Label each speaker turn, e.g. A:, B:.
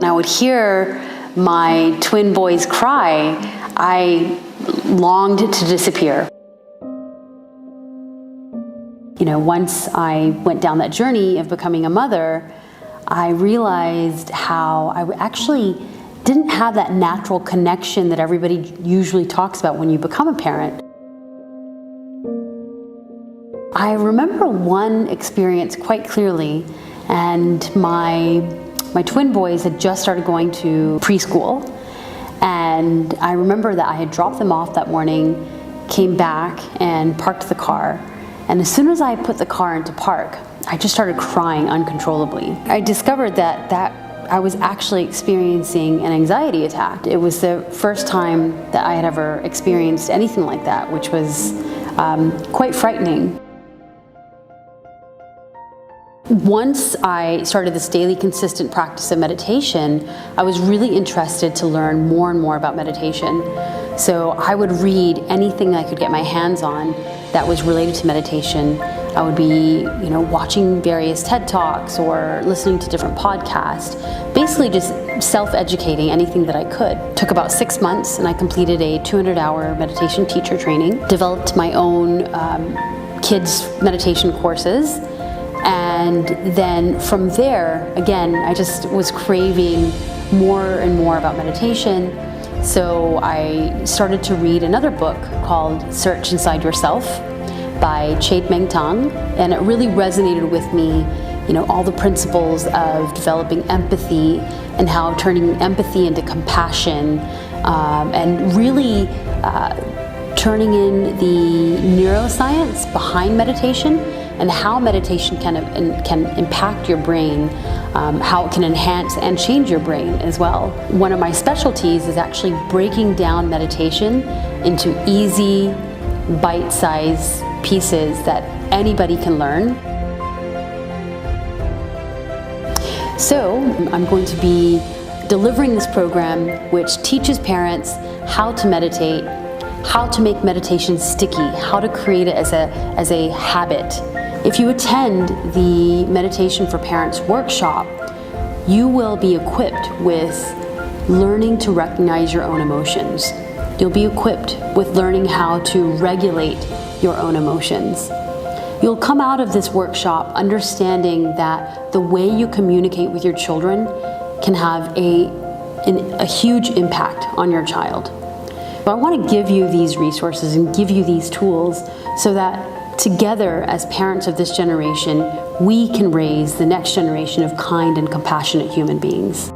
A: I would hear my twin boys cry. I longed to disappear. Once I went down that journey of becoming a mother, I realized how I actually didn't have that natural connection that everybody usually talks about when you become a parent. I remember one experience quite clearly, and my twin boys had just started going to preschool, and I remember that I had dropped them off that morning, came back and parked the car, and as soon as I put the car into park, I just started crying uncontrollably. I discovered that I was actually experiencing an anxiety attack. It was the first time that I had ever experienced anything like that, which was quite frightening. Once I started this daily consistent practice of meditation, I was really interested to learn more and more about meditation. So I would read anything I could get my hands on that was related to meditation. I would be, watching various TED Talks or listening to different podcasts, basically just self-educating anything that I could. It took about 6 months, and I completed a 200-hour meditation teacher training, developed my own kids meditation courses, and then from there, again, I just was craving more and more about meditation. So I started to read another book called Search Inside Yourself by Meng Tang, and it really resonated with me, all the principles of developing empathy and how turning empathy into compassion, and really turning in the neuroscience behind meditation and how meditation can impact your brain, how it can enhance and change your brain as well. One of my specialties is actually breaking down meditation into easy, bite-sized pieces that anybody can learn. So I'm going to be delivering this program which teaches parents how to meditate, how to make meditation sticky, how to create it as a habit. If you attend the Meditation for Parents workshop, you will be equipped with learning to recognize your own emotions. You'll be equipped with learning how to regulate your own emotions. You'll come out of this workshop understanding that the way you communicate with your children can have a huge impact on your child. But I want to give you these resources and give you these tools so that together as parents of this generation, we can raise the next generation of kind and compassionate human beings.